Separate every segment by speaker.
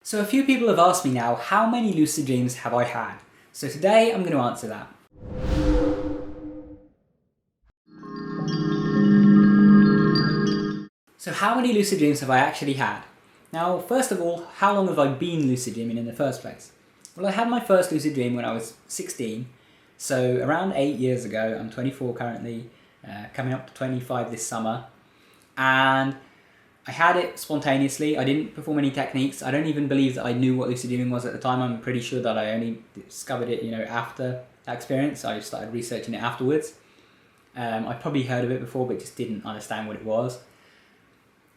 Speaker 1: So a few people have asked me now, how many lucid dreams have I had? So today I'm going to answer that. So how many lucid dreams have I actually had? Now, first of all, how long have I been lucid dreaming in the first place? Well, I had my first lucid dream when I was 16, so around 8 years ago. I'm 24 currently, coming up to 25 this summer, and I had it spontaneously. I didn't perform any techniques. I don't even believe that I knew what lucid dreaming was at the time. I'm pretty sure that I only discovered it, after that experience. I just started researching it afterwards. I probably heard of it before, but just didn't understand what it was.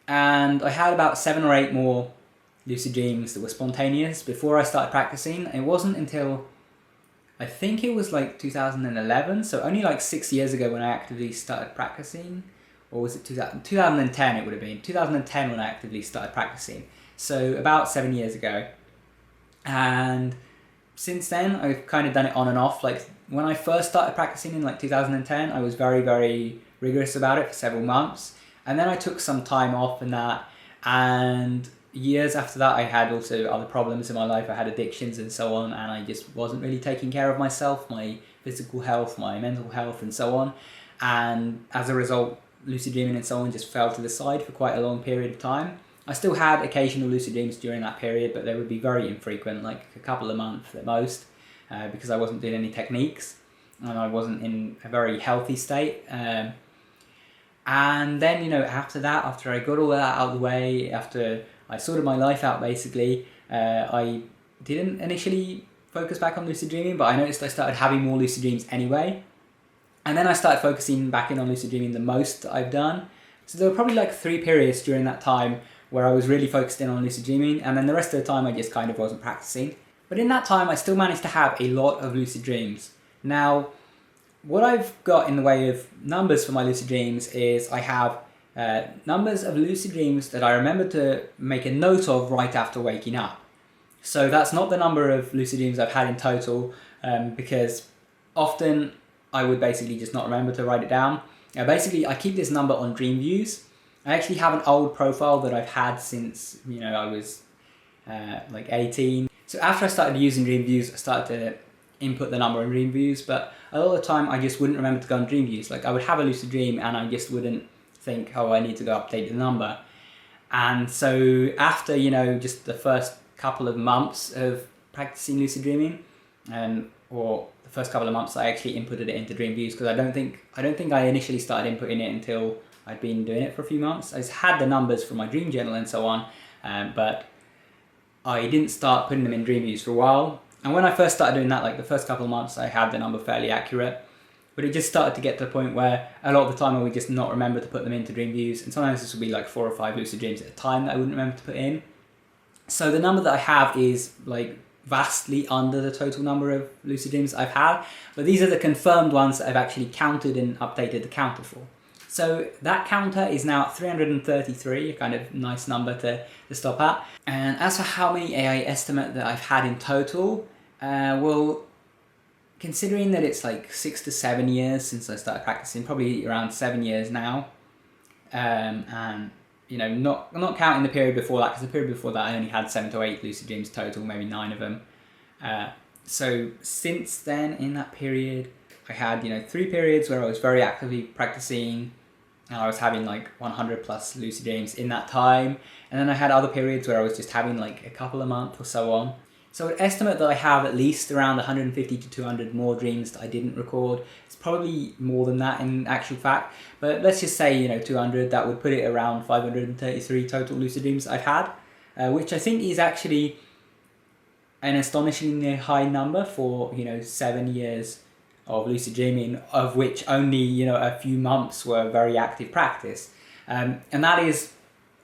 Speaker 1: And I had about 7 or 8 more lucid dreams that were spontaneous before I started practicing. It wasn't until, I think it was like 2011, so only like 6 years ago when I actively started practicing. Or was it 2010 it would have been. 2010 when I actively started practicing. So about 7 years ago. And since then, I've kind of done it on and off. Like when I first started practicing in like 2010, I was very, very rigorous about it for several months. And then I took some time off and that. And years after that, I had also other problems in my life. I had addictions and so on. And I just wasn't really taking care of myself, my physical health, my mental health and so on. And as a result, lucid dreaming and so on just fell to the side for quite a long period of time. I still had occasional lucid dreams during that period, but they would be very infrequent, like a couple of months at most, because I wasn't doing any techniques and I wasn't in a very healthy state. And then, after that, after I got all that out of the way, after I sorted my life out basically, I didn't initially focus back on lucid dreaming, but I noticed I started having more lucid dreams anyway. And then I started focusing back in on lucid dreaming the most that I've done. So there were probably like 3 periods during that time where I was really focused in on lucid dreaming, and then the rest of the time I just kind of wasn't practicing. But in that time I still managed to have a lot of lucid dreams. Now, what I've got in the way of numbers for my lucid dreams is I have numbers of lucid dreams that I remember to make a note of right after waking up. So that's not the number of lucid dreams I've had in total, because often I would basically just not remember to write it down. Basically, I keep this number on dream views. I actually have an old profile that I've had since, I was like 18. So after I started using dream views, I started to input the number in dream views, but a lot of the time I just wouldn't remember to go on dream views. Like I would have a lucid dream and I just wouldn't think, I need to go update the number. And so after, just the first couple of months of practicing lucid dreaming, or the first couple of months I actually inputted it into dream views, because I don't think I initially started inputting it until I'd been doing it for a few months. I just had the numbers from my dream journal and so on, but I didn't start putting them in dream views for a while. And when I first started doing that, like the first couple of months, I had the number fairly accurate, but it just started to get to the point where a lot of the time I would just not remember to put them into dream views, and sometimes this would be like 4 or 5 lucid dreams at a time that I wouldn't remember to put in. So the number that I have is like vastly under the total number of lucid dreams I've had, but these are the confirmed ones that I've actually counted and updated the counter for. So that counter is now at 333, a kind of nice number to stop at. And as for how many I estimate that I've had in total, well, considering that it's like 6 to 7 years since I started practicing, probably around 7 years now, and not counting the period before that, because the period before that I only had 7 to 8 lucid dreams total, maybe 9 of them. So since then, in that period, I had 3 periods where I was very actively practicing, and I was having like 100 plus lucid dreams in that time. And then I had other periods where I was just having like a couple a month or so on. So I'd estimate that I have at least around 150 to 200 more dreams that I didn't record. It's probably more than that in actual fact, but let's just say 200. That would put it around 533 total lucid dreams I've had, which I think is actually an astonishingly high number for 7 years of lucid dreaming, of which only a few months were very active practice, and that is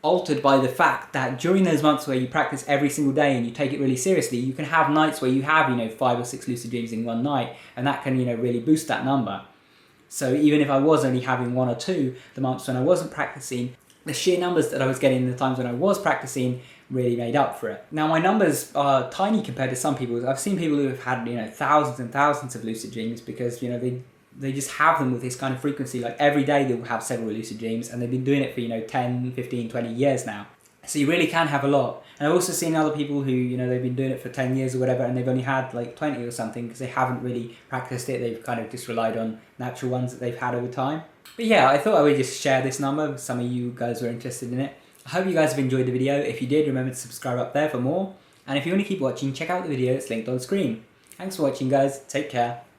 Speaker 1: altered by the fact that during those months where you practice every single day and you take it really seriously, you can have nights where you have 5 or 6 lucid dreams in one night, and that can really boost that number. So even if I was only having 1 or 2 the months when I wasn't practicing, the sheer numbers that I was getting in the times when I was practicing really made up for it. Now my numbers are tiny compared to some people. I've seen people who have had thousands and thousands of lucid dreams, because they just have them with this kind of frequency. Like every day they will have several lucid dreams, and they've been doing it for 10, 15, 20 years now. So you really can have a lot. And I've also seen other people who, you know, they've been doing it for 10 years or whatever, and they've only had like 20 or something because they haven't really practiced it. They've kind of just relied on natural ones that they've had over time. But yeah, I thought I would just share this number if some of you guys were interested in it. I hope you guys have enjoyed the video. If you did, remember to subscribe up there for more. And if you want to keep watching, check out the video that's linked on screen. Thanks for watching, guys. Take care.